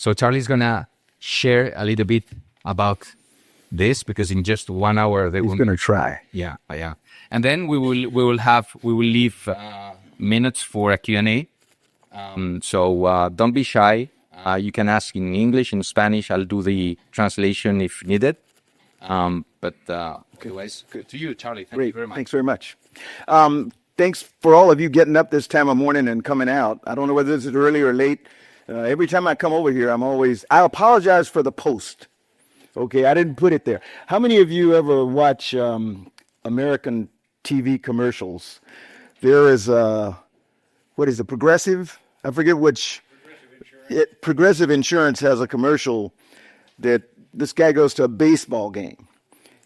So Charlie's gonna share a little bit about this, because in just 1 hour they He's going to try. yeah, and then we will leave minutes for a Q&A. So don't be shy. You can ask in English, in Spanish. I'll do the translation if needed. But otherwise, good to you, Charlie. Thank you very much. Thanks very much. Thanks for all of you getting up this time of morning and coming out. I don't know whether this is early or late. Every time I come over here, I apologize for the post. Okay, I didn't put it there. How many of you ever watch American TV commercials? There is what is it, Progressive? I forget which. Progressive Insurance has a commercial that this guy goes to a baseball game,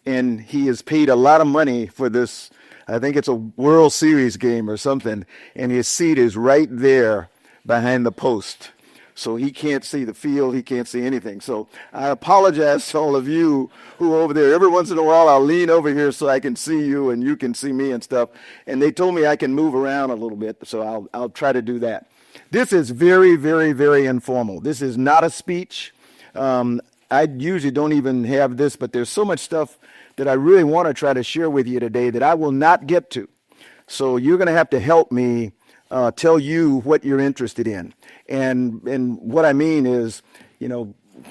and he is paid a lot of money for this. I think it's a World Series game or something, and his seat is right there behind the post. So he can't see the field, he can't see anything. So I apologize to all of you who are over there. Every once in a while I'll lean over here so I can see you and you can see me and stuff. And they told me I can move around a little bit, so I'll try to do that. This is very, very, very informal. This is not a speech. I usually don't even have this, but there's so much stuff that I really want to try to share with you today that I will not get to. So you're going to have to help me tell you what you're interested in. And what I mean is,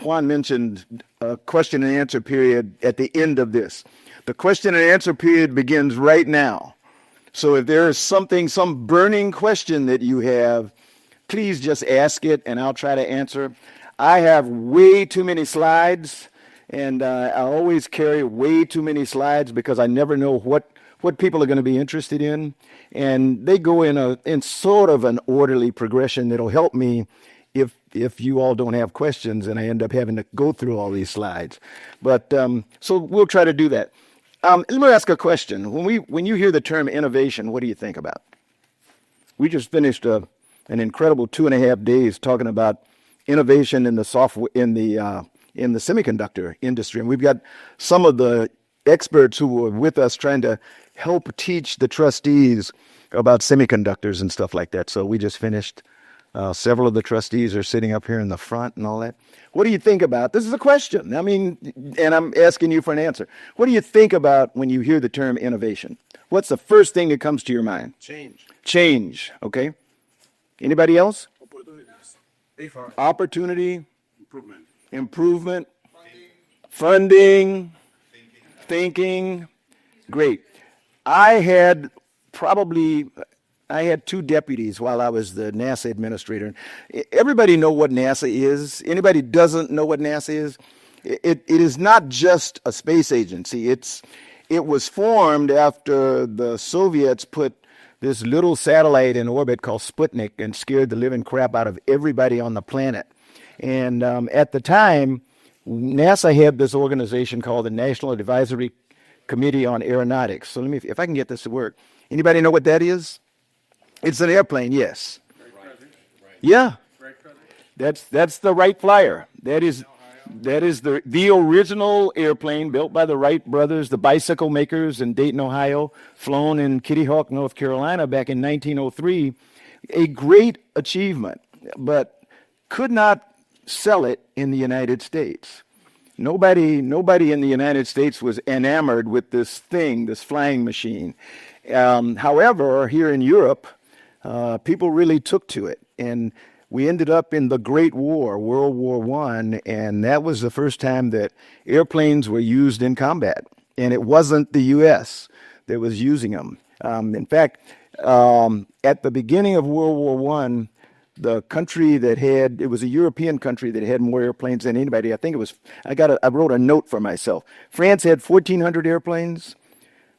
Juan mentioned a question and answer period at the end of this. The question and answer period begins right now. So if there is some burning question that you have, please just ask it and I'll try to answer. I have way too many slides, and I always carry way too many slides because I never know what people are going to be interested in. And they go in sort of an orderly progression that'll help me if you all don't have questions and I end up having to go through all these slides. But so we'll try to do that. Let me ask a question. When you hear the term innovation, what do you think about? We just finished an incredible 2.5 days talking about innovation in the software in the semiconductor industry, and we've got some of the experts who were with us trying to help teach the trustees about semiconductors and stuff like that. So we just finished. Several of the trustees are sitting up here in the front and all that. What do you think about? This is a question. I mean, and I'm asking you for an answer. What do you think about when you hear the term innovation? What's the first thing that comes to your mind? Change. Okay. Anybody else? Opportunity. Improvement. Funding. Thinking. Great. I had 2 deputies while I was the NASA administrator. Everybody know what NASA is? Anybody doesn't know what NASA is? It is not just a space agency. It was formed after the Soviets put this little satellite in orbit called Sputnik and scared the living crap out of everybody on the planet. And at the time, NASA had this organization called the National Advisory Committee on Aeronautics. So if I can get this to work. Anybody know what that is? It's an airplane, yes. Yeah. That's the Wright Flyer. That is the original airplane built by the Wright brothers, the bicycle makers in Dayton, Ohio, flown in Kitty Hawk, North Carolina back in 1903. A great achievement, but could not sell it in the United States. Nobody in the United States was enamored with this thing, this flying machine. However, here in Europe, people really took to it, and we ended up in the Great War, World War I, and that was the first time that airplanes were used in combat, and it wasn't the U.S. that was using them. In fact, at the beginning of World War I, the country that it was a European country that had more airplanes than anybody. I think it was, I wrote a note for myself. France had 1,400 airplanes.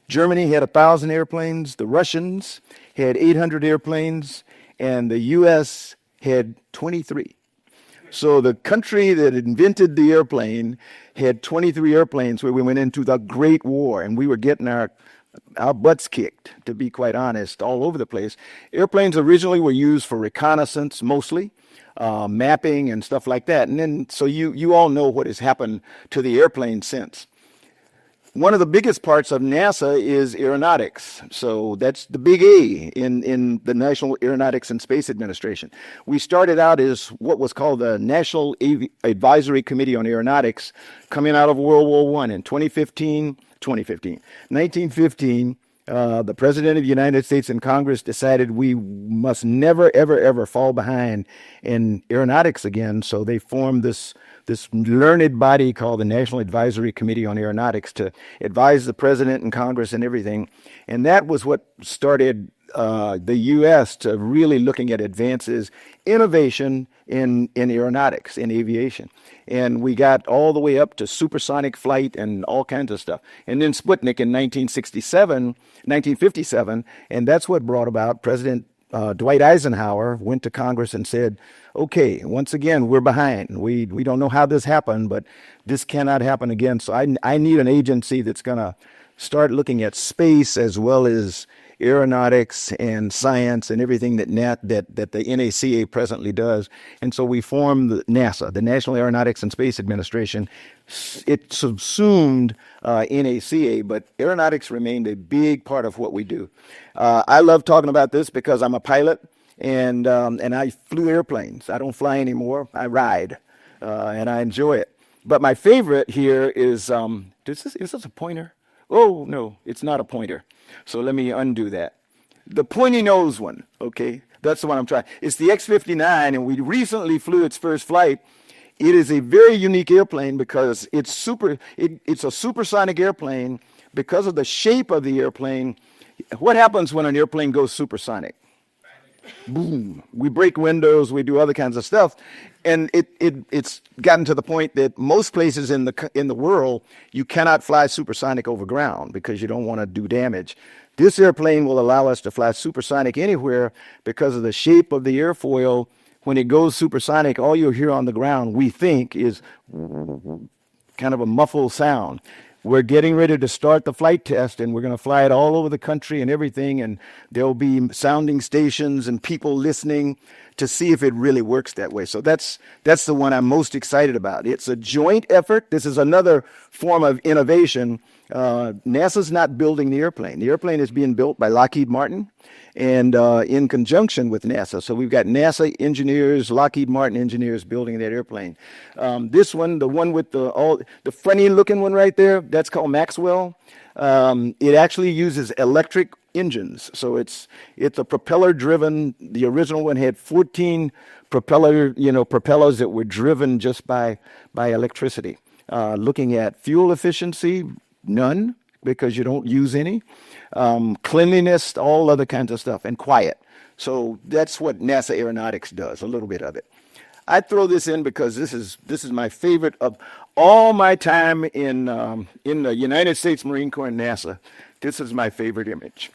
Germany had 1,000 airplanes. The Russians had 800 airplanes, and the U.S. had 23. So the country that invented the airplane had 23 airplanes where we went into the Great War, and we were getting our butts kicked, to be quite honest, all over the place. Airplanes originally were used for reconnaissance mostly, mapping and stuff like that. And then, so you all know what has happened to the airplane since. one of the biggest parts of NASA is aeronautics. So that's the big A in the National Aeronautics and Space Administration. We started out as what was called the National Advisory Committee on Aeronautics, coming out of World War I in 1915. The President of the United States and Congress decided we must never, ever, ever fall behind in aeronautics again. So they formed this learned body called the National Advisory Committee on Aeronautics to advise the President and Congress and everything. And that was what started the U.S. to really looking at advances, innovation in aeronautics, in aviation. And we got all the way up to supersonic flight and all kinds of stuff. And then Sputnik in 1957, and that's what brought about President Dwight Eisenhower went to Congress and said, okay, once again, we're behind. We don't know how this happened, but this cannot happen again. So I need an agency that's going to start looking at space as well as aeronautics and science and everything that the NACA presently does. And so we formed NASA, the National Aeronautics and Space Administration. It subsumed NACA, but aeronautics remained a big part of what we do. I love talking about this because I'm a pilot and I flew airplanes. I don't fly anymore. I ride and I enjoy it. But my favorite here is is this a pointer? Oh, no, it's not a pointer. So let me undo that. The pointy nose one, okay? That's the one I'm trying. It's the X-59, and we recently flew its first flight. It is a very unique airplane because it's a supersonic airplane because of the shape of the airplane. What happens when an airplane goes supersonic? Boom. We break windows, we do other kinds of stuff. And it's gotten to the point that most places in the world, you cannot fly supersonic over ground because you don't want to do damage. This airplane will allow us to fly supersonic anywhere because of the shape of the airfoil. When it goes supersonic, all you'll hear on the ground, we think, is kind of a muffled sound. We're getting ready to start the flight test, and we're going to fly it all over the country and everything, and there'll be sounding stations and people listening to see if it really works that way. So that's the one I'm most excited about. It's a joint effort. This is another form of innovation. NASA's not building the airplane. The airplane is being built by Lockheed Martin and in conjunction with NASA. So we've got NASA engineers, Lockheed Martin engineers building that airplane. This one, the one with the funny looking one right there, that's called Maxwell. It actually uses electric engines. So it's a propeller driven. The original one had 14 propellers that were driven just by electricity. Looking at fuel efficiency, none, because you don't use any. Cleanliness, all other kinds of stuff, and quiet. So that's what NASA Aeronautics does, a little bit of it. I throw this in because this is my favorite of all my time in the United States Marine Corps and NASA. This is my favorite image.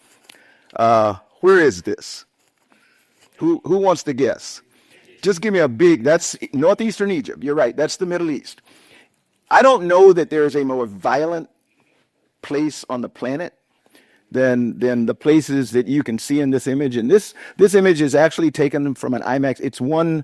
Where is this? Who wants to guess? Just give me a big. That's northeastern Egypt. You're right. That's the Middle East. I don't know that there is a more violent place on the planet than the places that you can see in this image. And this image is actually taken from an IMAX. It's one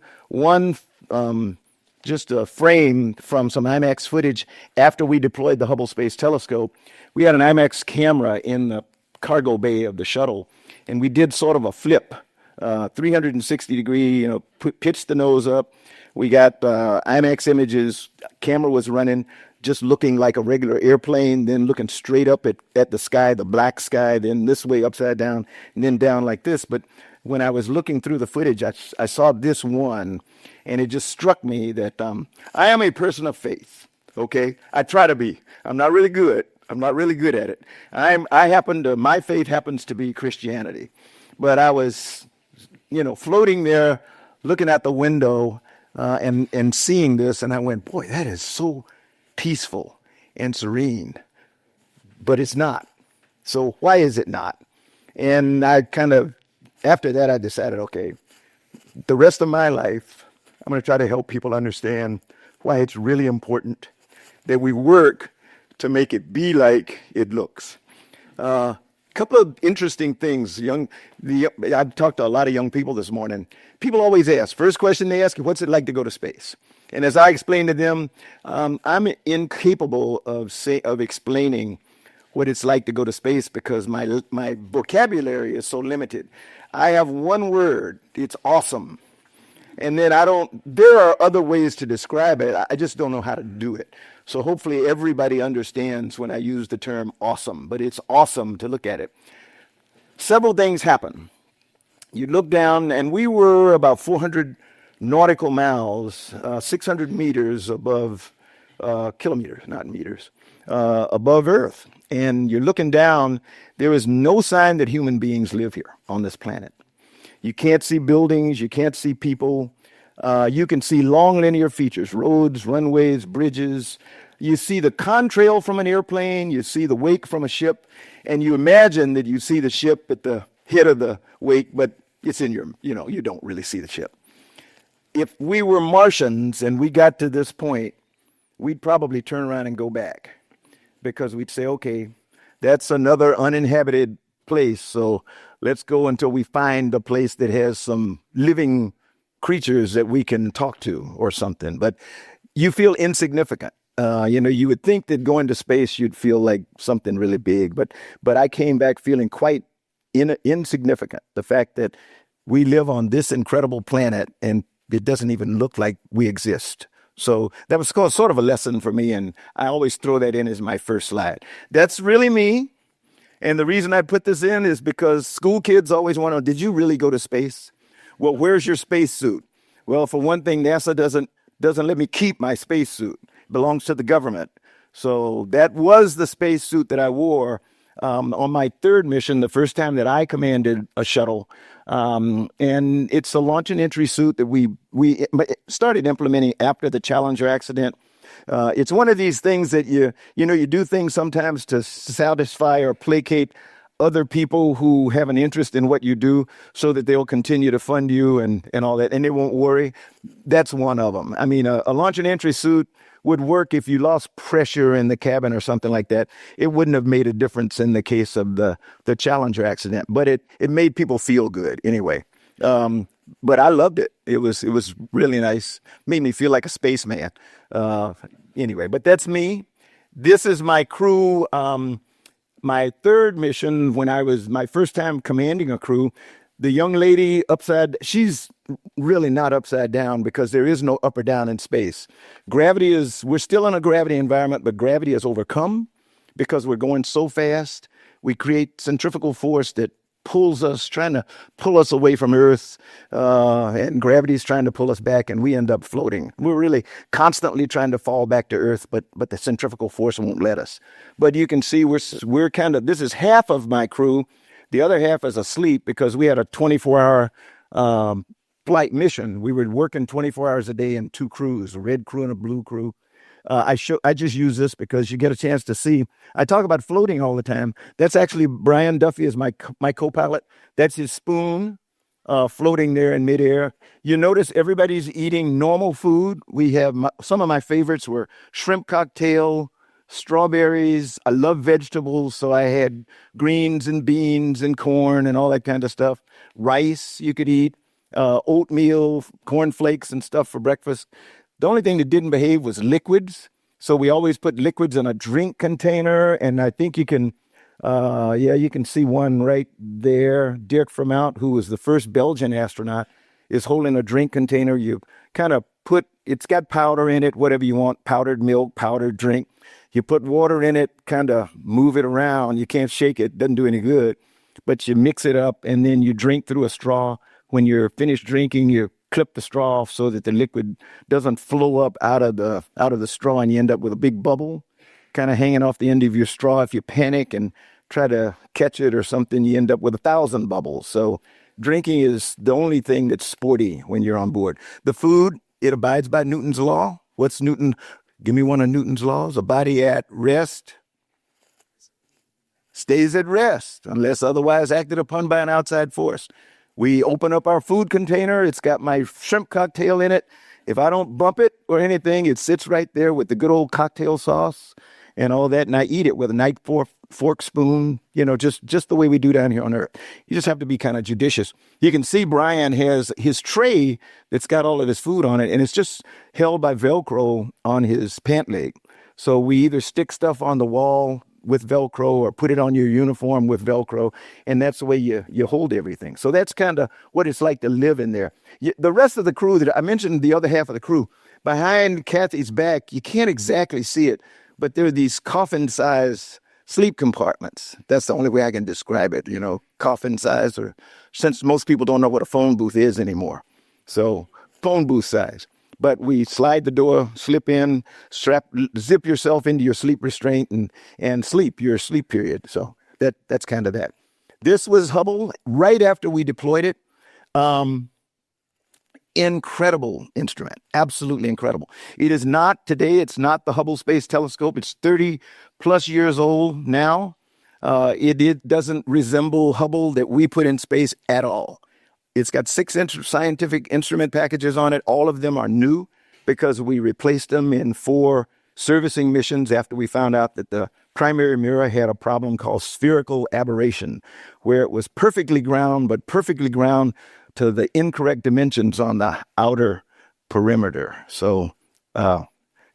just a frame from some IMAX footage after we deployed the Hubble Space Telescope. We had an IMAX camera in the cargo bay of the shuttle, and we did sort of a flip, 360 degree, pitched the nose up. We got IMAX images, camera was running, just looking like a regular airplane, then looking straight up at the sky, the black sky, then this way upside down, and then down like this. But when I was looking through the footage, I saw this one, and it just struck me that I am a person of faith, okay? I try to be. I'm not really good at it. My faith happens to be Christianity. But I was, floating there, looking out the window, and seeing this, and I went, boy, that is so peaceful and serene. But it's not. So why is it not? And after that, I decided, okay, the rest of my life, I'm going to try to help people understand why it's really important that we work to make it be like it looks. Couple of interesting things. I've talked to a lot of young people this morning. People always ask, first question they ask you, what's it like to go to space? And as I explained to them, I'm incapable of explaining what it's like to go to space because my vocabulary is so limited. I have one word. It's awesome. And then there are other ways to describe it. I just don't know how to do it. So hopefully everybody understands when I use the term awesome, but it's awesome to look at it. Several things happen. You look down, and we were about 400 nautical miles, 600 meters above, kilometers, not meters, above Earth. And you're looking down, there is no sign that human beings live here on this planet. You can't see buildings, you can't see people. You can see long linear features, roads, runways, bridges. You see the contrail from an airplane, you see the wake from a ship, and you imagine that you see the ship at the head of the wake, but it's in your, you don't really see the ship. If we were Martians and we got to this point, we'd probably turn around and go back because we'd say, okay, that's another uninhabited place, so let's go until we find a place that has some living creatures that we can talk to or something. But you feel insignificant. You would think that going to space, you'd feel like something really big. But I came back feeling quite insignificant. The fact that we live on this incredible planet and it doesn't even look like we exist. So that was sort of a lesson for me. And I always throw that in as my first slide. That's really me. And the reason I put this in is because school kids always want to know, did you really go to space? Well, where's your spacesuit? Well, for one thing, NASA doesn't let me keep my spacesuit. It belongs to the government. So that was the spacesuit that I wore on my third mission, the first time that I commanded a shuttle. And it's a launch and entry suit that we started implementing after the Challenger accident. It's one of these things that you do things sometimes to satisfy or placate other people who have an interest in what you do so that they'll continue to fund you and all that, and they won't worry. That's one of them. I mean, a launch and entry suit would work if you lost pressure in the cabin or something like that. It wouldn't have made a difference in the case of the Challenger accident, but it made people feel good anyway. But I loved it. It was really nice. Made me feel like a spaceman. Anyway, but that's me. This is my crew. My third mission, when I was my first time commanding a crew, the young lady she's really not upside down because there is no up or down in space. We're still in a gravity environment, but gravity is overcome because we're going so fast. We create centrifugal force that trying to pull us away from Earth, and gravity's trying to pull us back, and we end up floating. We're really constantly trying to fall back to Earth, but the centrifugal force won't let us. But you can see we're this is half of my crew. The other half is asleep because we had a 24-hour flight mission. We were working 24 hours a day in two crews, a red crew and a blue crew. I just use this because you get a chance to see. I talk about floating all the time. That's actually Brian Duffy is my co-pilot. That's his spoon floating there in midair. You notice everybody's eating normal food. We have some of my favorites were shrimp cocktail, strawberries. I love vegetables, so I had greens and beans and corn and all that kind of stuff. Rice you could eat, oatmeal, cornflakes and stuff for breakfast. The only thing that didn't behave was liquids. So we always put liquids in a drink container. And I think you can see one right there. Dirk Vermount, who was the first Belgian astronaut, is holding a drink container. You kind of it's got powder in it, whatever you want, powdered milk, powdered drink. You put water in it, kind of move it around. You can't shake it. Doesn't do any good. But you mix it up and then you drink through a straw. When you're finished drinking, you clip the straw off so that the liquid doesn't flow up out of the straw and you end up with a big bubble kind of hanging off the end of your straw. If you panic and try to catch it or something, you end up with 1,000 bubbles. So drinking is the only thing that's sporty when you're on board. The food, it abides by Newton's law. What's Newton? Give me one of Newton's laws. A body at rest stays at rest unless otherwise acted upon by an outside force. We open up our food container. It's got my shrimp cocktail in it. If I don't bump it or anything, it sits right there with the good old cocktail sauce and all that. And I eat it with a knife, fork, spoon, just the way we do down here on Earth. You just have to be kind of judicious. You can see Brian has his tray that's got all of his food on it, and it's just held by Velcro on his pant leg. So we either stick stuff on the wall with Velcro or put it on your uniform with Velcro. And that's the way you hold everything. So that's kind of what it's like to live in there. The rest of the crew that I mentioned, the other half of the crew, behind Kathy's back, you can't exactly see it, but there are these coffin-sized sleep compartments. That's the only way I can describe it, coffin-sized, or since most people don't know what a phone booth is anymore. So phone booth size. But we slide the door, slip in, zip yourself into your sleep restraint and sleep your sleep period. So that's kind of that. This was Hubble right after we deployed it. Incredible instrument, absolutely incredible. It's not the Hubble Space Telescope. It's 30 plus years old now. It doesn't resemble Hubble that we put in space at all. It's got 6 scientific instrument packages on it. All of them are new because we replaced them in 4 servicing missions after we found out that the primary mirror had a problem called spherical aberration, where it was perfectly ground to the incorrect dimensions on the outer perimeter. So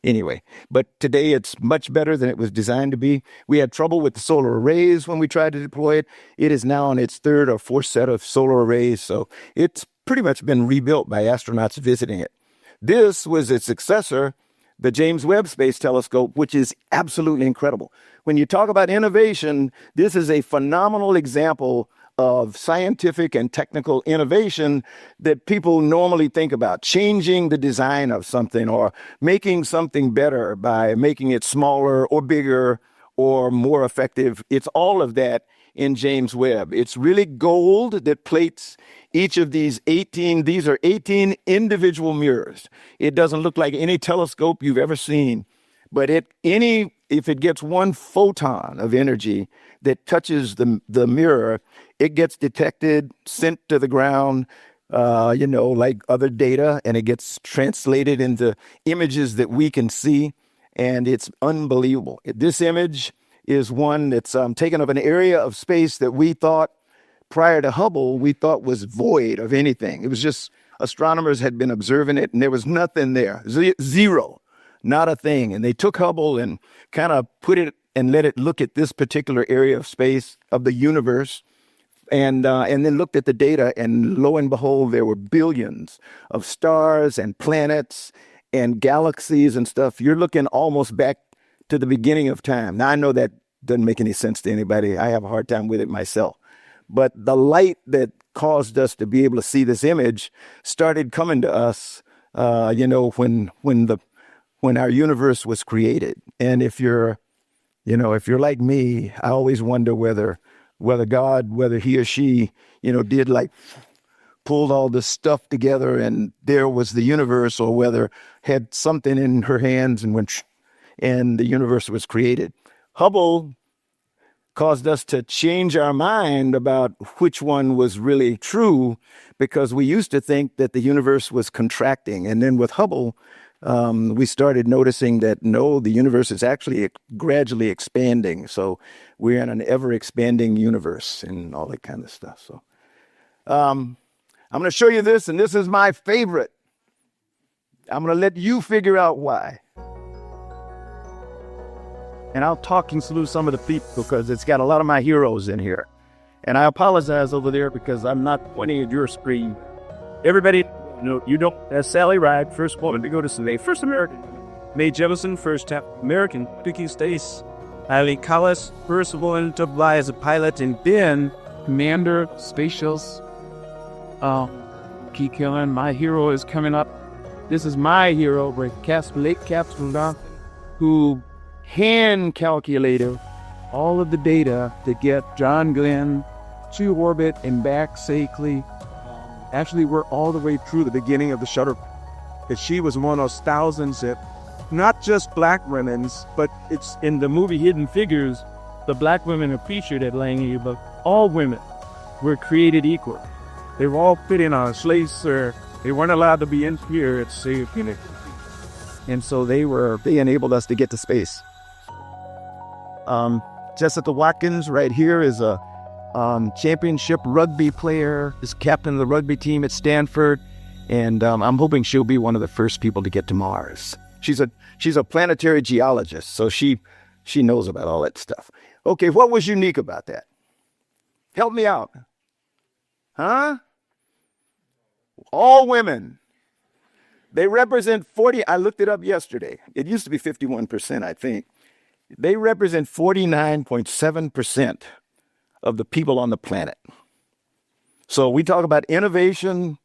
anyway, but today it's much better than it was designed to be. We had trouble with the solar arrays when we tried to deploy it. It is now on its 3rd or 4th set of solar arrays, so it's pretty much been rebuilt by astronauts visiting it. This was its successor, the James Webb Space Telescope, which is absolutely incredible. When you talk about innovation, this is a phenomenal example of scientific and technical innovation that people normally think about, changing the design of something or making something better by making it smaller or bigger or more effective. It's all of that in James Webb. It's really gold that plates each of these 18. These are 18 individual mirrors. It doesn't look like any telescope you've ever seen, but if it gets one photon of energy that touches the mirror, it gets detected, sent to the ground, like other data, and it gets translated into images that we can see, and it's unbelievable. This image is one that's taken of an area of space that we thought, prior to Hubble, was void of anything. It was just astronomers had been observing it, and there was nothing there. Zero. Not a thing. And they took Hubble and kind of put it and let it look at this particular area of space of the universe, and then looked at the data, and lo and behold, there were billions of stars and planets and galaxies and stuff. You're looking almost back to the beginning of time. Now, I know that doesn't make any sense to anybody. I have a hard time with it myself. But the light that caused us to be able to see this image started coming to us, when our universe was created. And if you're like me, I always wonder whether God, whether he or she, did pulled all this stuff together and there was the universe, or whether had something in her hands and the universe was created. Hubble caused us to change our mind about which one was really true, because we used to think that the universe was contracting. And then with Hubble, we started noticing that no, the universe is actually gradually expanding. So we're in an ever-expanding universe and all that kind of stuff. So I'm going to show you this, and this is my favorite. I'm going to let you figure out why. And I'll talk you through some of the people because it's got a lot of my heroes in here. And I apologize over there because I'm not pointing at your screen. Everybody, that's Sally Ride, first woman to go to space, first American. Mae Jemison, first American. Dickie Stace, Eileen Callis, first woman to fly as a pilot, and Ben, Commander Spatials. Key Killen, my hero is coming up. This is my hero, Lake Capsule, who hand calculated all of the data to get John Glenn to orbit and back safely. Actually, we're all the way through the beginning of the shuttle. Because she was one of those thousands that, not just black women, but it's in the movie Hidden Figures, the black women are featured at Langley, but all women were created equal. They were all put in a slave, sir. They weren't allowed to be in here at sea. And so they enabled us to get to space. Jessica Watkins right here is a championship rugby player, is captain of the rugby team at Stanford, and I'm hoping she'll be one of the first people to get to Mars. She's a planetary geologist, so she She knows about all that stuff. Okay, what was unique about that? Help me out. Huh? All women. They represent 40, I looked it up yesterday. It used to be 51%, I think. They represent 49.7% of the people on the planet. So we talk about innovation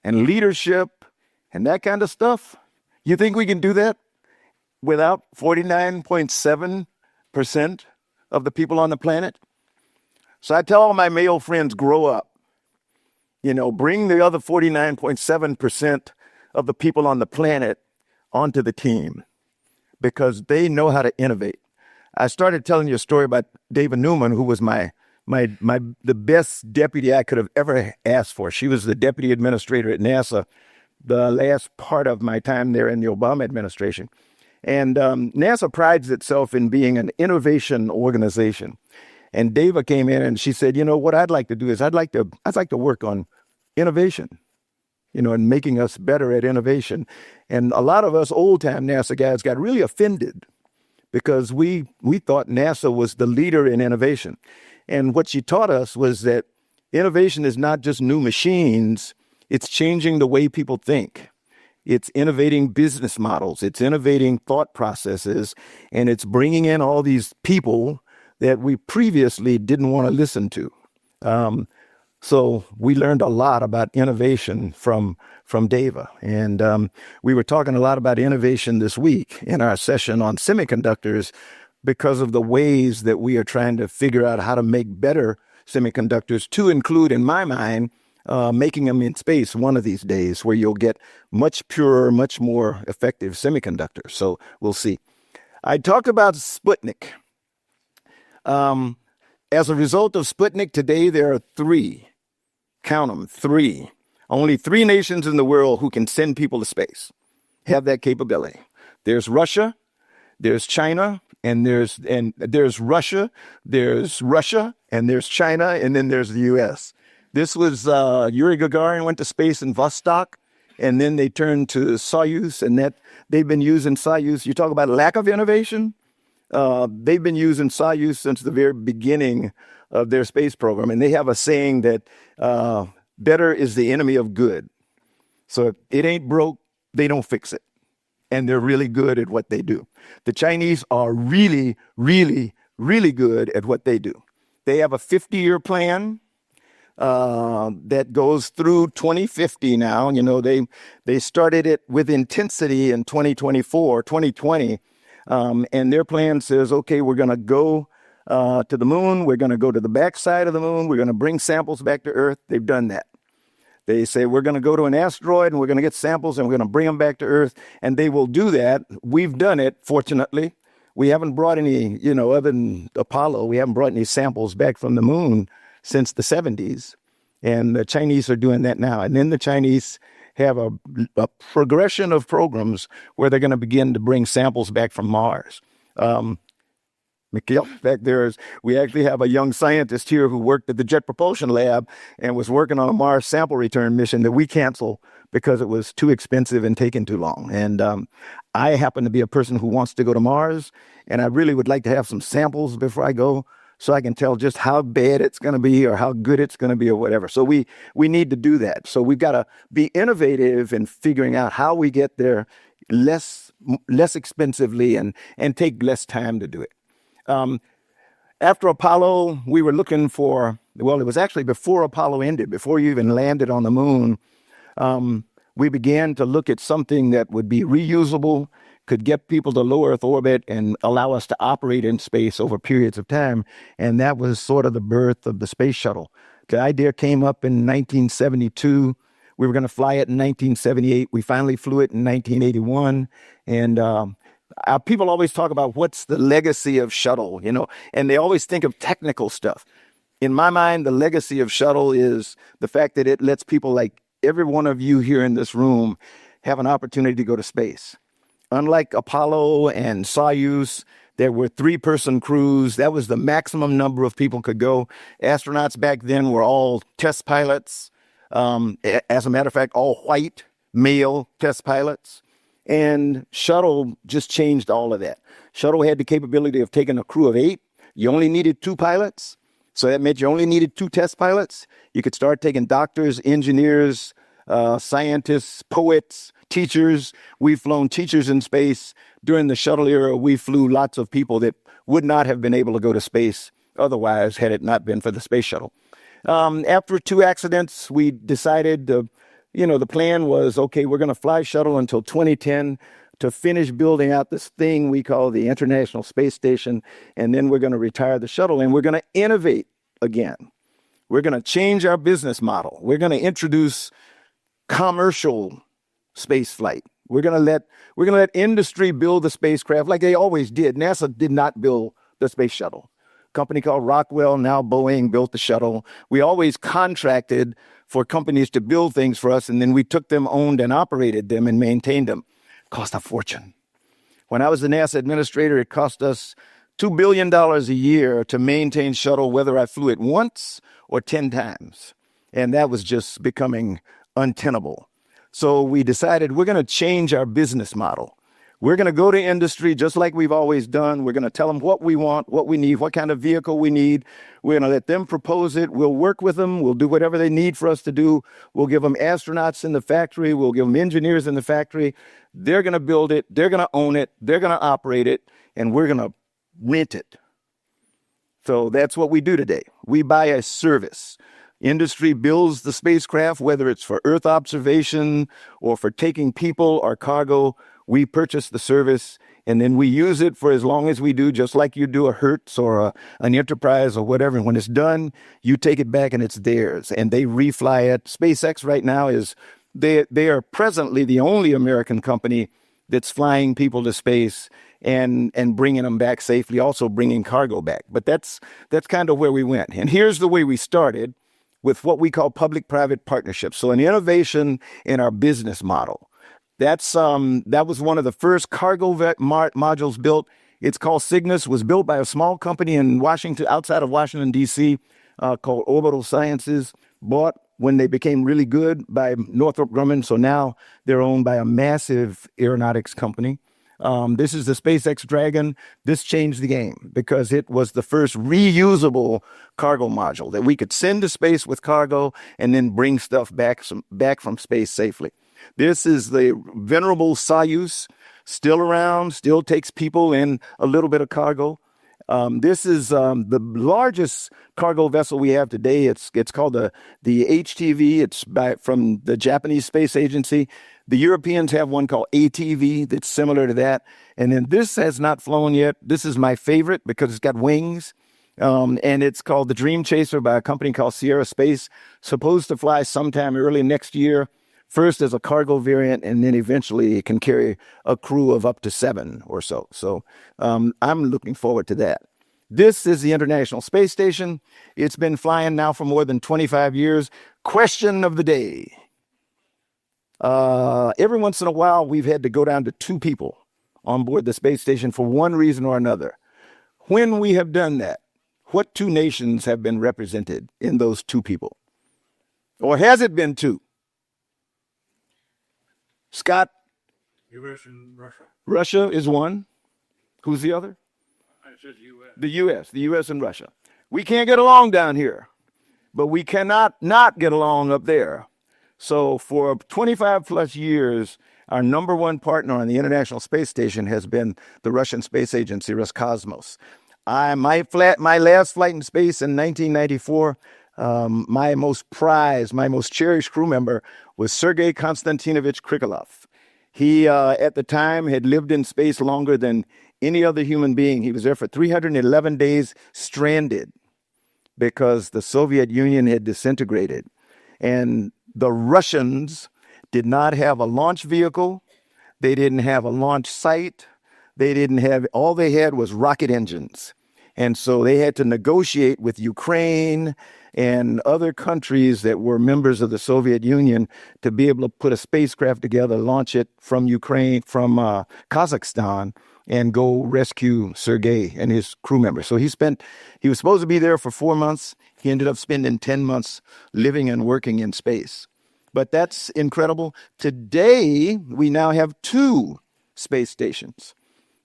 and leadership and that kind of stuff. You think we can do that without 49.7% of the people on the planet? So I tell all my male friends, grow up. Bring the other 49.7% of the people on the planet onto the team because they know how to innovate. I started telling you a story about David Newman, who was the best deputy I could have ever asked for. She was the deputy administrator at NASA the last part of my time there in the Obama administration. And NASA prides itself in being an innovation organization. And Dava came in and she said, what I'd like to do is I'd like to work on innovation, and making us better at innovation. And a lot of us old-time NASA guys got really offended because we thought NASA was the leader in innovation. And what she taught us was that innovation is not just new machines, it's changing the way people think. It's innovating business models, it's innovating thought processes, and it's bringing in all these people that we previously didn't want to listen to. So we learned a lot about innovation from Dava. And we were talking a lot about innovation this week in our session on semiconductors because of the ways that we are trying to figure out how to make better semiconductors, to include, in my mind, making them in space one of these days where you'll get much purer, much more effective semiconductors. So we'll see. I talked about Sputnik. As a result of Sputnik, today there are 3. Count them, 3. Only 3 nations in the world who can send people to space have that capability. There's Russia, there's China, and there's Russia, and there's China, and then there's the U.S. This was Yuri Gagarin went to space in Vostok, and then they turned to Soyuz, and that they've been using Soyuz. You talk about lack of innovation. They've been using Soyuz since the very beginning of their space program. And they have a saying that better is the enemy of good. So if it ain't broke, they don't fix it. And they're really good at what they do. The Chinese are really, really, really good at what they do. They have a 50-year plan that goes through 2050 now. They started it with intensity in 2020. And their plan says, okay, we're going to go to the moon. We're going to go to the backside of the moon. We're going to bring samples back to Earth. They've done that. They say, we're going to go to an asteroid and we're going to get samples and we're going to bring them back to Earth. And they will do that. We've done it, fortunately. We haven't brought any, other than Apollo, we haven't brought any samples back from the moon since the 70s. And the Chinese are doing that now. And then the Chinese have a progression of programs where they're going to begin to bring samples back from Mars. Mikhail, back there, we actually have a young scientist here who worked at the Jet Propulsion Lab and was working on a Mars sample return mission that we canceled because it was too expensive and taking too long. And I happen to be a person who wants to go to Mars, and I really would like to have some samples before I go so I can tell just how bad it's going to be or how good it's going to be or whatever. So we need to do that. So we've got to be innovative in figuring out how we get there less expensively and take less time to do it. After Apollo, we were looking for, it was actually before Apollo ended, before you even landed on the moon, we began to look at something that would be reusable, could get people to low Earth orbit and allow us to operate in space over periods of time. And that was sort of the birth of the space shuttle. The idea came up in 1972. We were going to fly it in 1978. We finally flew it in 1981. And people always talk about what's the legacy of shuttle, and they always think of technical stuff. In my mind, the legacy of shuttle is the fact that it lets people like every one of you here in this room have an opportunity to go to space. Unlike Apollo and Soyuz, there were 3-person crews. That was the maximum number of people could go. Astronauts back then were all test pilots. As a matter of fact, all white male test pilots. And shuttle just changed all of that. Shuttle had the capability of taking a crew of 8. You only needed 2 pilots. So that meant you only needed 2 test pilots. You could start taking doctors, engineers, scientists, poets, teachers. We've flown teachers in space. During the shuttle era, we flew lots of people that would not have been able to go to space otherwise had it not been for the space shuttle. After 2 accidents, we decided, the plan was, okay, we're going to fly shuttle until 2010 to finish building out this thing we call the International Space Station, and then we're going to retire the shuttle, and we're going to innovate again. We're going to change our business model. We're going to introduce commercial space flight. We're going to let industry build the spacecraft like they always did. NASA did not build the space shuttle. A company called Rockwell, now Boeing, built the shuttle. We always contracted for companies to build things for us, and then we took them, owned and operated them, and maintained them. Cost a fortune. When I was the NASA administrator, it cost us $2 billion a year to maintain shuttle, whether I flew it once or 10 times. And that was just becoming untenable. So we decided we're going to change our business model. We're going to go to industry just like we've always done. We're going to tell them what we want, what we need, what kind of vehicle we need. We're going to let them propose it. We'll work with them. We'll do whatever they need for us to do. We'll give them astronauts in the factory. We'll give them engineers in the factory. They're going to build it. They're going to own it. They're going to operate it. And we're going to rent it. So that's what we do today. We buy a service. Industry builds the spacecraft, whether it's for Earth observation or for taking people or cargo. We purchase the service, and then we use it for as long as we do, just like you do a Hertz or an Enterprise or whatever. And when it's done, you take it back and it's theirs, and they refly it. SpaceX right now they are presently the only American company that's flying people to space and bringing them back safely, also bringing cargo back. But that's kind of where we went. And here's the way we started, with what we call public-private partnerships. So an innovation in our business model. That was one of the first cargo modules built. It's called Cygnus. Was built by a small company in Washington, outside of Washington, D.C., called Orbital Sciences. Bought when they became really good by Northrop Grumman. So now they're owned by a massive aeronautics company. This is the SpaceX Dragon. This changed the game because it was the first reusable cargo module that we could send to space with cargo and then bring stuff back from space safely. This is the venerable Soyuz, still around, still takes people and a little bit of cargo. This is the largest cargo vessel we have today. It's called the HTV. It's from the Japanese Space Agency. The Europeans have one called ATV that's similar to that. And then this has not flown yet. This is my favorite because it's got wings. And it's called the Dream Chaser by a company called Sierra Space. Supposed to fly sometime early next year. First as a cargo variant, and then eventually it can carry a crew of up to 7 or so. So I'm looking forward to that. This is the International Space Station. It's been flying now for more than 25 years. Question of the day. Every once in a while, we've had to go down to 2 people on board the space station for one reason or another. When we have done that, what 2 nations have been represented in those 2 people? Or has it been 2? Scott? U.S. and Russia. Russia is one. Who's the other? I said U.S. The U.S. and Russia. We can't get along down here, but we cannot not get along up there. So for 25 plus years, our number one partner on the International Space Station has been the Russian Space Agency, Roscosmos. My last flight in space in 1994, my most prized, my most cherished crew member was Sergei Konstantinovich Krikalev. He, at the time, had lived in space longer than any other human being. He was there for 311 days stranded because the Soviet Union had disintegrated. And the Russians did not have a launch vehicle. They didn't have a launch site. All they had was rocket engines. And so they had to negotiate with Ukraine and other countries that were members of the Soviet Union to be able to put a spacecraft together, launch it from Ukraine, from Kazakhstan, and go rescue Sergei and his crew members. So he was supposed to be there for 4 months. He ended up spending 10 months living and working in space. But that's incredible. Today, we now have 2 space stations.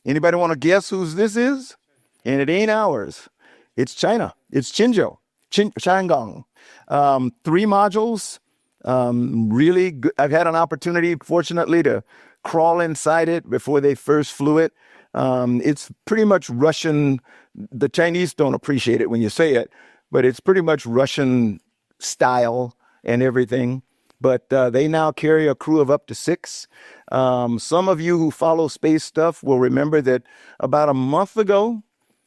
Anybody want to guess whose this is? And it ain't ours. It's China. It's Shandong. 3 modules. Really good. I've had an opportunity, fortunately, to crawl inside it before they first flew it. It's pretty much Russian. The Chinese don't appreciate it when you say it, but it's pretty much Russian style and everything. But they now carry a crew of up to 6. Some of you who follow space stuff will remember that about a month ago,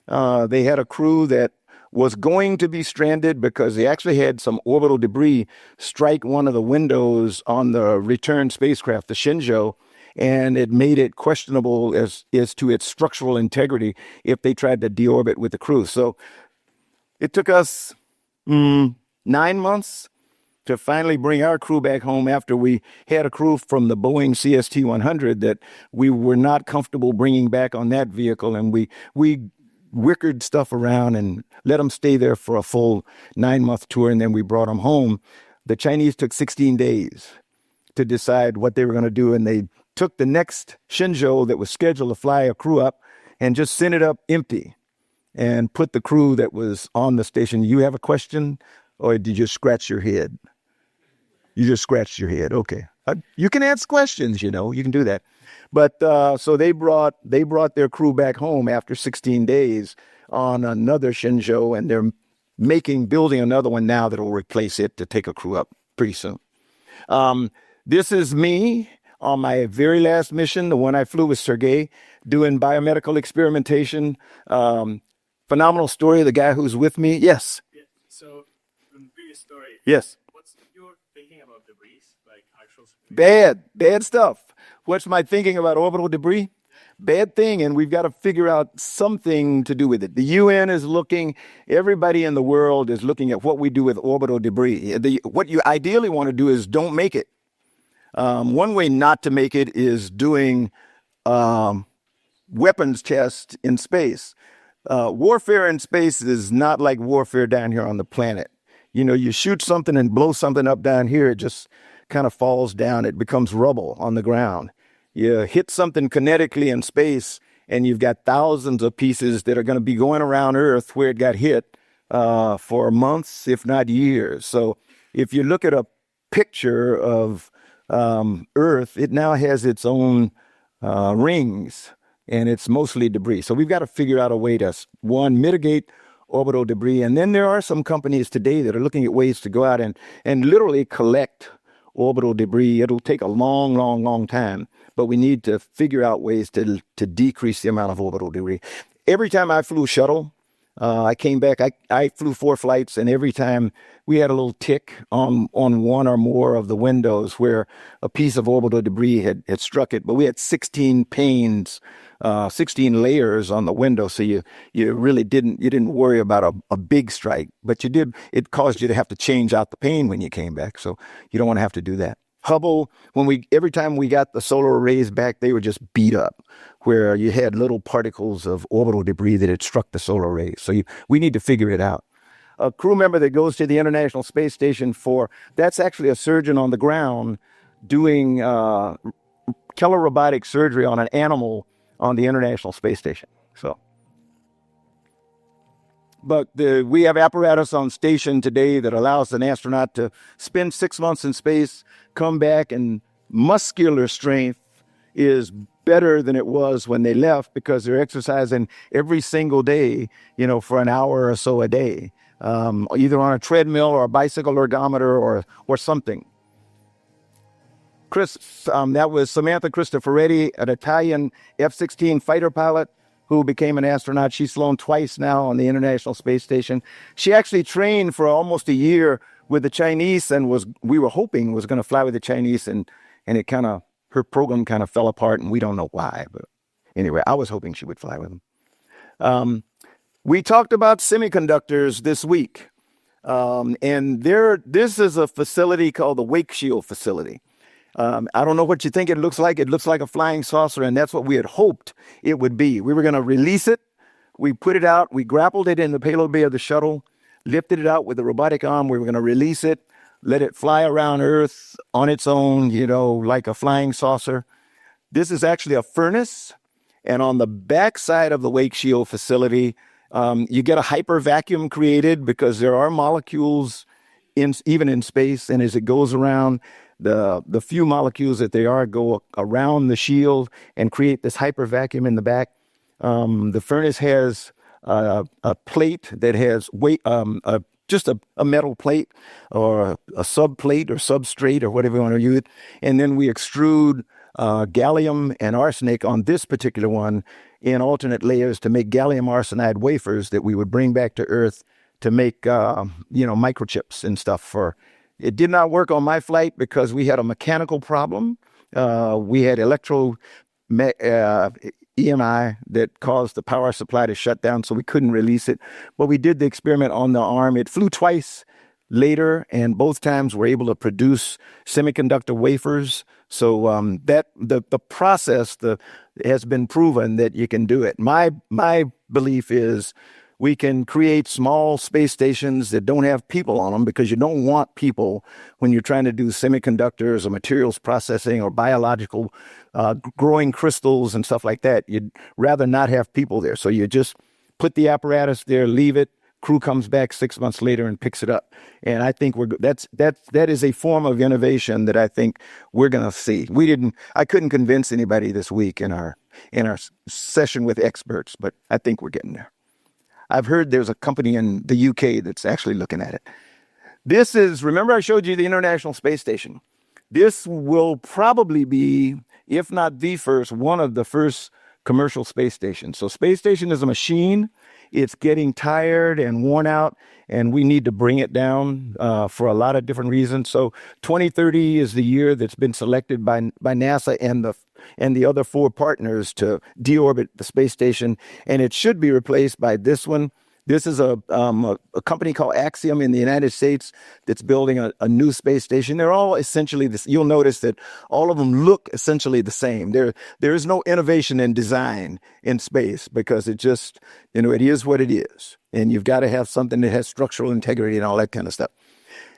they had a crew that was going to be stranded because they actually had some orbital debris strike one of the windows on the return spacecraft, the Shenzhou, and it made it questionable as to its structural integrity if they tried to deorbit with the crew. So it took us 9 months to finally bring our crew back home after we had a crew from the Boeing CST-100 that we were not comfortable bringing back on that vehicle, and we wickered stuff around and let them stay there for a full 9-month tour, and then we brought them home. The Chinese took 16 days to decide what they were going to do, and they took the next Shenzhou that was scheduled to fly a crew up and just sent it up empty and put the crew that was on the station. You have a question, or did you scratch your head? You just scratched your head. Okay. You can ask questions, you can do that. But so they brought their crew back home after 16 days on another Shenzhou, and they're building another one now that will replace it to take a crew up pretty soon. This is me on my very last mission, the one I flew with Sergey, doing biomedical experimentation. Phenomenal story. The guy who's with me. Yes. Yeah. So, from the previous story. Yes. What's your thinking about debris, like actual? Bad stuff. What's my thinking about orbital debris? Bad thing, and we've got to figure out something to do with it. The UN is looking, everybody in the world is looking at what we do with orbital debris. What you ideally want to do is don't make it. One way not to make it is doing weapons tests in space. Warfare in space is not like warfare down here on the planet. You shoot something and blow something up down here, it just kind of falls down. It becomes rubble on the ground. You hit something kinetically in space, and you've got thousands of pieces that are going to be going around Earth where it got hit for months, if not years. So if you look at a picture of Earth, it now has its own rings, and it's mostly debris. So we've got to figure out a way to, one, mitigate orbital debris. And then there are some companies today that are looking at ways to go out and literally collect orbital debris. It'll take a long, long, long time, but we need to figure out ways to decrease the amount of orbital debris. Every time I flew shuttle, I came back, I flew 4 flights, and every time we had a little tick on one or more of the windows where a piece of orbital debris had struck it. But we had 16 panes, 16 layers on the window, so you really didn't worry about a big strike. But it caused you to have to change out the pane when you came back, so you don't want to have to do that. Hubble, every time we got the solar arrays back, they were just beat up, where you had little particles of orbital debris that had struck the solar arrays. So we need to figure it out. A crew member that goes to the International Space Station that's actually a surgeon on the ground doing telerobotic surgery on an animal on the International Space Station. But we have apparatus on station today that allows an astronaut to spend 6 months in space, come back, and muscular strength is better than it was when they left because they're exercising every single day, for an hour or so a day, either on a treadmill or a bicycle ergometer or something. That was Samantha Cristoforetti, an Italian F-16 fighter pilot who became an astronaut. She's flown twice now on the International Space Station. She actually trained for almost a year with the Chinese and we were hoping was going to fly with the Chinese, and her program kind of fell apart, and we don't know why. But anyway, I was hoping she would fly with them. We talked about semiconductors this week, and this is a facility called the Wake Shield facility. I don't know what you think it looks like. It looks like a flying saucer, and that's what we had hoped it would be. We were going to release it. We put it out. We grappled it in the payload bay of the shuttle, lifted it out with a robotic arm. We were going to release it, let it fly around Earth on its own, like a flying saucer. This is actually a furnace, And on the back side of the wake shield facility, you get a hyper vacuum created because there are molecules even in space. And as it goes around, the few molecules that they are go around the shield and create this hyper vacuum in the back. The furnace has a plate that has just a metal plate or a subplate or substrate or whatever you want to use. And then we extrude gallium and arsenic on this particular one in alternate layers to make gallium arsenide wafers that we would bring back to Earth to make, microchips and stuff. It did not work on my flight because we had a mechanical problem. We had EMI that caused the power supply to shut down, so we couldn't release it. But we did the experiment on the arm. It flew twice later, and both times we're able to produce semiconductor wafers. So that the process has been proven that you can do it. My belief is we can create small space stations that don't have people on them because you don't want people when you're trying to do semiconductors or materials processing or biological growing crystals and stuff like that. You'd rather not have people there. So you just put the apparatus there, leave it, crew comes back 6 months later and picks it up. And I think that is a form of innovation that I think we're going to see. I couldn't convince anybody this week in our session with experts, but I think we're getting there. I've heard there's a company in the UK that's actually looking at it. Remember I showed you the International Space Station. This will probably be, if not the first, one of the first commercial space stations. So space station is a machine. It's getting tired and worn out, and we need to bring it down for a lot of different reasons. So 2030 is the year that's been selected by NASA and the other 4 partners to deorbit the space station, and it should be replaced by this one. This is a company called Axiom in the United States that's building a new space station. They're all essentially this. You'll notice that all of them look essentially the same. There is no innovation in design in space because it just, it is what it is. And you've got to have something that has structural integrity and all that kind of stuff.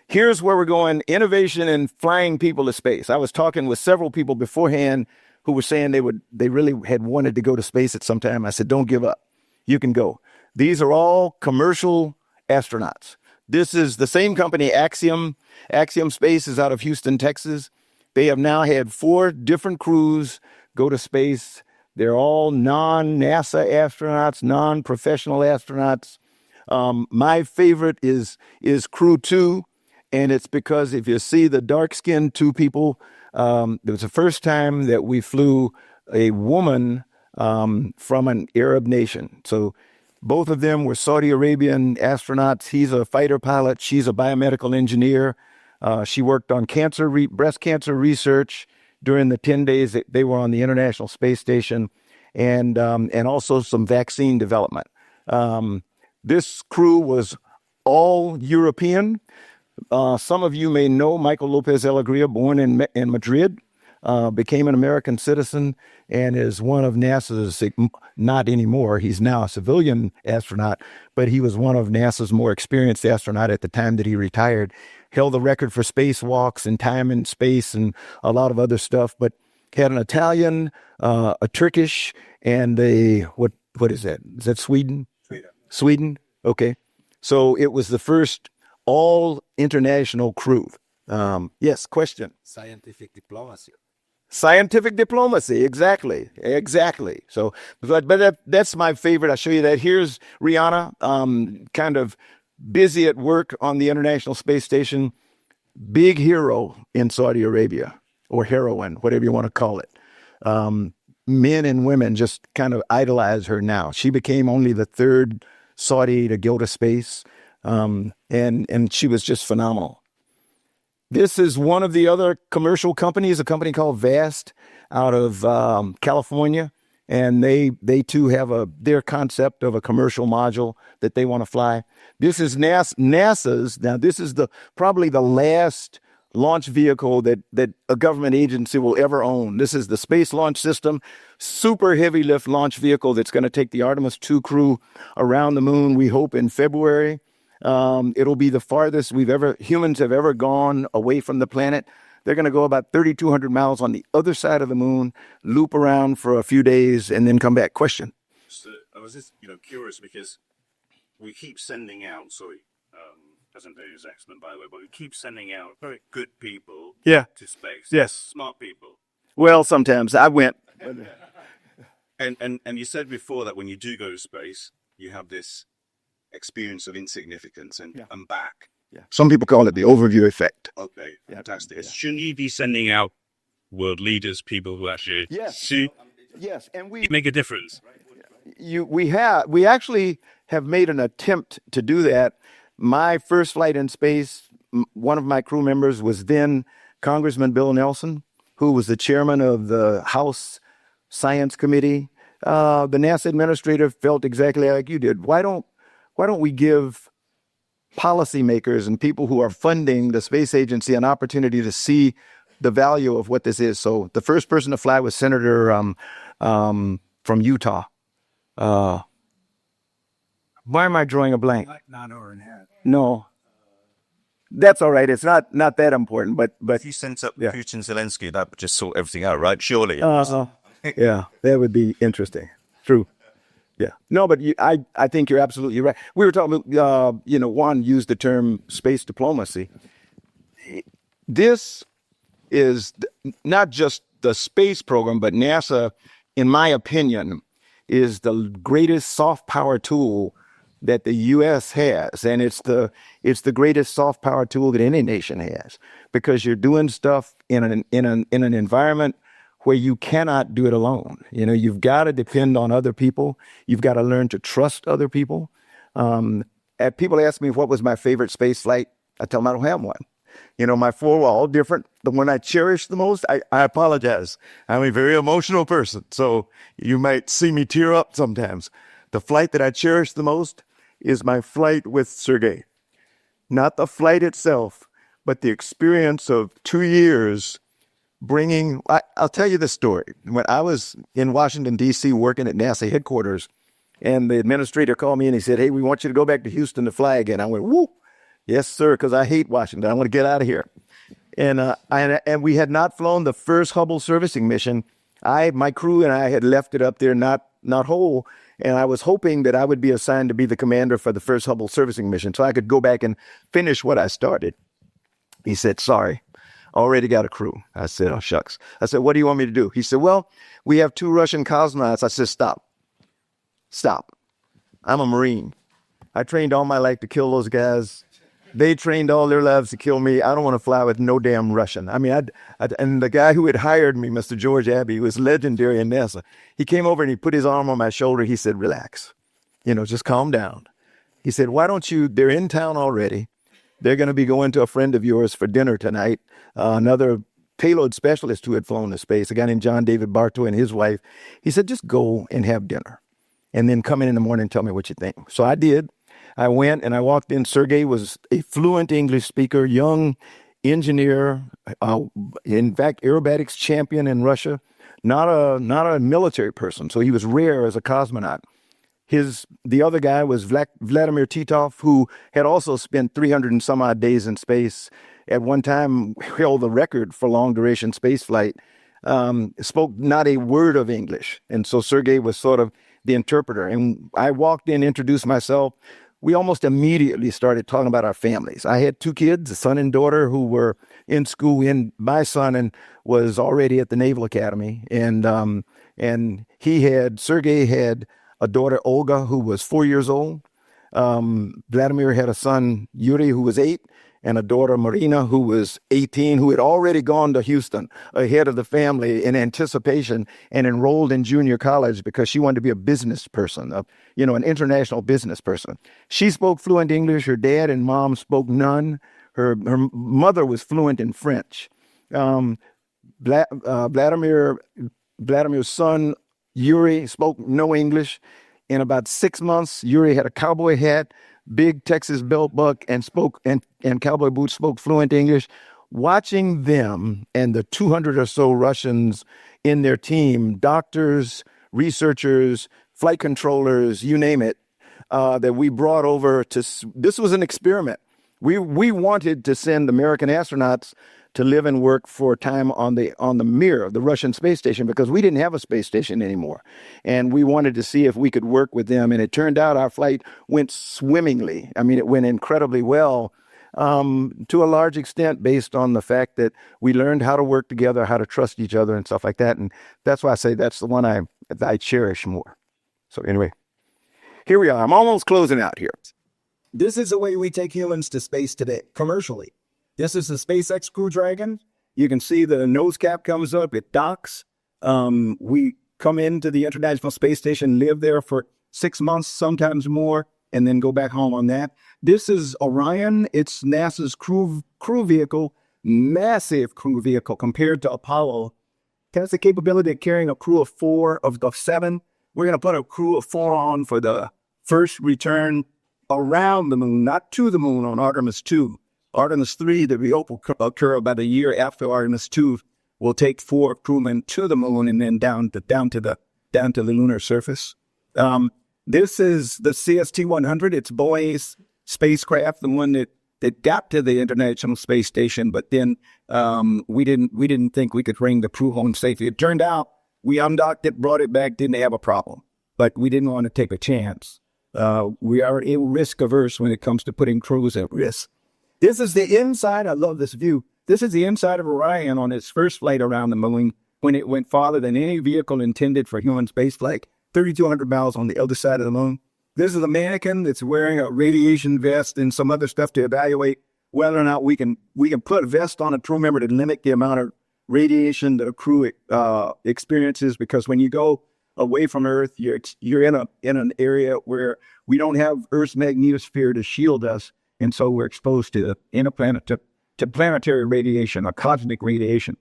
Here's where we're going, innovation in flying people to space. I was talking with several people beforehand who were saying they really had wanted to go to space at some time. I said, don't give up. You can go. These are all commercial astronauts. This is the same company, Axiom. Axiom Space is out of Houston, Texas. They have now had 4 different crews go to space. They're all non-NASA astronauts, non-professional astronauts. My favorite is Crew 2, and it's because if you see the dark-skinned 2 people, it was the first time that we flew a woman from an Arab nation. So both of them were Saudi Arabian astronauts. He's a fighter pilot. She's a biomedical engineer. She worked on breast cancer research during the 10 days that they were on the International Space Station, and also some vaccine development. This crew was all European. Some of you may know Michael Lopez Alegria, born in Madrid, became an American citizen and is one of NASA's, not anymore, he's now a civilian astronaut, but he was one of NASA's more experienced astronaut at the time that he retired, held the record for spacewalks and time in space and a lot of other stuff, but had an Italian, a Turkish, and what is that? Is that Sweden? Sweden? Okay. So it was the first all international crew. Yes, question. Scientific diplomacy. Scientific diplomacy, exactly. So, but that's my favorite. I'll show you that. Here's Rihanna, kind of busy at work on the International Space Station. Big hero in Saudi Arabia, or heroine, whatever you want to call it. Men and women just kind of idolize her now. She became only the 3rd Saudi to go to space, and she was just phenomenal. This is one of the other commercial companies, a company called VAST out of California. And they too have their concept of a commercial module that they want to fly. This is NASA's. Now, this is probably the last launch vehicle that a government agency will ever own. This is the Space Launch System, super heavy lift launch vehicle that's going to take the Artemis 2 crew around the moon, we hope, in February. It'll be the farthest humans have ever gone away from the planet. They're going to go about 3,200 miles on the other side of the moon, loop around for a few days, and then come back. Question. So I was just, curious because we keep sending out, presentation is excellent, by the way, but we keep sending out very good people Yeah. to space. Yes. Smart people. Well, sometimes I went. And you said before that when you do go to space, you have this experience of insignificance and back. Yeah. Some people call it the overview effect. Okay, fantastic. Shouldn't you be sending out world leaders, people who actually Yes, and we make a difference? we actually have made an attempt to do that. My first flight in space, one of my crew members was then Congressman Bill Nelson, who was the chairman of the House Science Committee. The NASA administrator felt exactly like you did. Why don't we give policymakers and people who are funding the space agency an opportunity to see the value of what this is? So the first person to fly was Senator from Utah. Why am I drawing a blank? No. That's all right. It's not that important, but If you sent up Putin, Zelensky, that would just sort everything out, right? Surely. yeah, that would be interesting. True. Yeah. No, but I think you're absolutely right. We were talking about, Juan used the term space diplomacy. This is not just the space program, but NASA, in my opinion, is the greatest soft power tool that the U.S. has, and it's the greatest soft power tool that any nation has, because you're doing stuff in an environment where you cannot do it alone. You've got to depend on other people. You've got to learn to trust other people. People ask me what was my favorite space flight. I tell them I don't have one. My four were all different. The one I cherish the most, I apologize. I'm a very emotional person, so you might see me tear up sometimes. The flight that I cherish the most is my flight with Sergey. Not the flight itself, but the experience of 2 years I'll tell you the story. When I was in Washington, D.C. working at NASA headquarters, and the administrator called me and he said, "Hey, we want you to go back to Houston to fly again." I went, "Woo, yes, sir," because I hate Washington. I want to get out of here. And we had not flown the first Hubble servicing mission. My crew and I had left it up there, not whole, and I was hoping that I would be assigned to be the commander for the first Hubble servicing mission, so I could go back and finish what I started. He said, "Sorry, already got a crew." I said, "Oh, shucks." I said, "What do you want me to do?" He said, "Well, we have 2 Russian cosmonauts." I said, Stop. I'm a Marine. I trained all my life to kill those guys. They trained all their lives to kill me. I don't want to fly with no damn Russian. I mean, and the guy who had hired me, Mr. George Abbey, was legendary in NASA. He came over and he put his arm on my shoulder. He said, "Relax, just calm down." He said, "Why don't they're in town already. They're going to be going to a friend of yours for dinner tonight, another payload specialist who had flown to space, a guy named John David Bartow and his wife." He said, "Just go and have dinner and then come in the morning and tell me what you think." So I did. I went and I walked in. Sergey was a fluent English speaker, young engineer, in fact, aerobatics champion in Russia, not a military person. So he was rare as a cosmonaut. The other guy was Vladimir Titov, who had also spent 300 and some odd days in space. At one time, held the record for long duration space flight. Spoke not a word of English, and so Sergey was sort of the interpreter. And I walked in, introduced myself. We almost immediately started talking about our families. I had 2 kids, a son and daughter, who were in school. And my son was already at the Naval Academy, and Sergey had a daughter, Olga, who was 4 years old. Vladimir had a son, Yuri, who was 8, and a daughter, Marina, who was 18, who had already gone to Houston ahead of the family in anticipation and enrolled in junior college because she wanted to be a business person, an international business person. She spoke fluent English. Her dad and mom spoke none. Her mother was fluent in French. Vladimir's son, Yuri, spoke no English. In about 6 months, Yuri had a cowboy hat, big Texas belt buck, and cowboy boots, spoke fluent English. Watching them and the 200 or so Russians in their team, doctors, researchers, flight controllers, you name it, that we brought over this was an experiment. We wanted to send American astronauts to live and work for a time on the Mir, the Russian space station, because we didn't have a space station anymore. And we wanted to see if we could work with them. And it turned out our flight went swimmingly. I mean, it went incredibly well, to a large extent based on the fact that we learned how to work together, how to trust each other and stuff like that. And that's why I say that's the one I cherish more. So anyway, here we are. I'm almost closing out here. This is the way we take humans to space today, commercially. This is the SpaceX Crew Dragon. You can see the nose cap comes up, it docks. We come into the International Space Station, live there for 6 months, sometimes more, and then go back home on that. This is Orion. It's NASA's crew vehicle, massive crew vehicle compared to Apollo. It has the capability of carrying a crew of 4 of 7. We're going to put a crew of 4 on for the first return around the moon, not to the moon on Artemis 2. Artemis 3, the reope will occur about a year after Artemis 2. Will take 4 crewmen to the moon and then down to the lunar surface. This is the CST-100. It's Boeing's spacecraft, the one that got to the International Space Station, but then we didn't think we could bring the crew home safely. It turned out we undocked it, brought it back, didn't have a problem, but we didn't want to take a chance. We are risk averse when it comes to putting crews at risk. This is the inside. I love this view. This is the inside of Orion on its first flight around the moon when it went farther than any vehicle intended for human spaceflight, 3,200 miles on the other side of the moon. This is a mannequin that's wearing a radiation vest and some other stuff to evaluate whether or not we can put a vest on a crew member to limit the amount of radiation that a crew experiences, because when you go away from Earth, you're in an area where we don't have Earth's magnetosphere to shield us, and so we're exposed to planetary radiation, or cosmic radiation.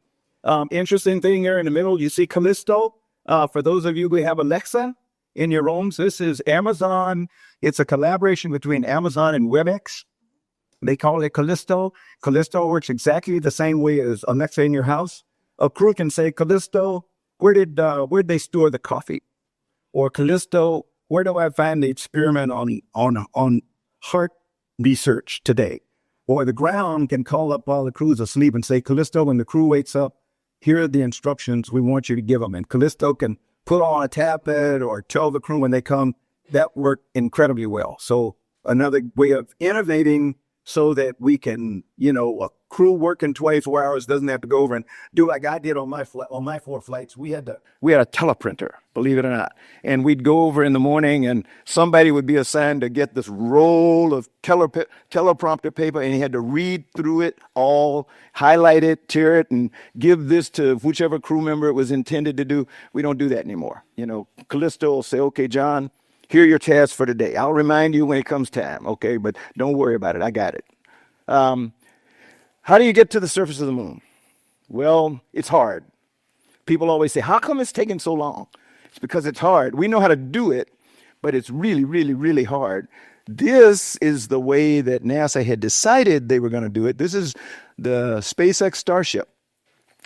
Interesting thing here in the middle, you see Callisto. For those of you who have Alexa in your homes, this is Amazon. It's a collaboration between Amazon and WebEx. They call it Callisto. Callisto works exactly the same way as Alexa in your house. A crew can say, Callisto, where'd they store the coffee? Or Callisto, where do I find the experiment on heart research today? Or the ground can call up while the crew's asleep and say, Callisto, when the crew wakes up, here are the instructions we want you to give them. And Callisto can put on a tablet or tell the crew when they come. That worked incredibly well. So another way of innovating so that we can, a crew working 24 hours doesn't have to go over and do like I did on my 4 flights. We had a teleprinter, believe it or not. And we'd go over in the morning and somebody would be assigned to get this roll of teleprompter paper, and he had to read through it all, highlight it, tear it, and give this to whichever crew member it was intended to do. We don't do that anymore. Callisto will say, okay, John, here are your tasks for today. I'll remind you when it comes time, okay? But don't worry about it. I got it. How do you get to the surface of the moon? Well, it's hard. People always say, how come it's taking so long? It's because it's hard. We know how to do it, but it's really, really, really hard. This is the way that NASA had decided they were going to do it. This is the SpaceX Starship.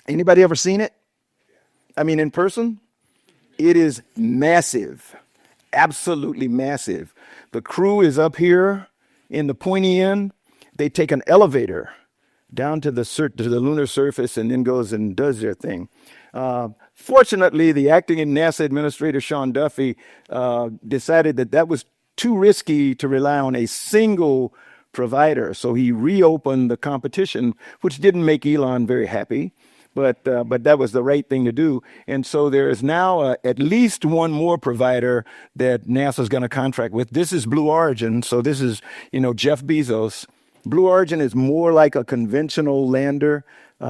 Anybody ever seen it? I mean, in person? It is massive. Absolutely massive. The crew is up here in the pointy end. They take an elevator down to the lunar surface and then goes and does their thing. Fortunately, the acting NASA administrator, Sean Duffy, decided that was too risky to rely on a single provider. So he reopened the competition, which didn't make Elon very happy. But that was the right thing to do. And so there is now at least one more provider that NASA is going to contract with. This is Blue Origin. So this is, Jeff Bezos. Blue Origin is more like a conventional lander.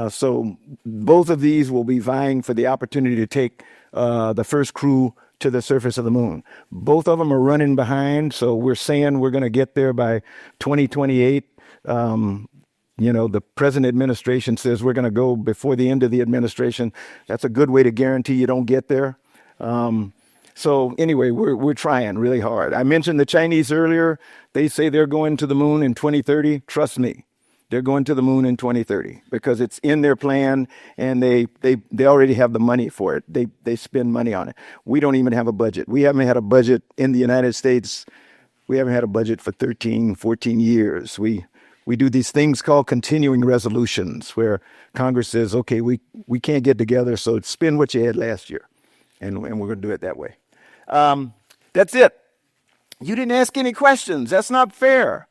So both of these will be vying for the opportunity to take the first crew to the surface of the moon. Both of them are running behind. So we're saying we're going to get there by 2028. The present administration says we're going to go before the end of the administration. That's a good way to guarantee you don't get there. So anyway, we're trying really hard. I mentioned the Chinese earlier. They say they're going to the moon in 2030. Trust me, they're going to the moon in 2030 because it's in their plan, and they already have the money for it. They spend money on it. We don't even have a budget. We haven't had a budget in the United States. We haven't had a budget for 13, 14 years. We do these things called continuing resolutions where Congress says, okay, we can't get together, so spend what you had last year. And we're going to do it that way. That's it. You didn't ask any questions. That's not fair.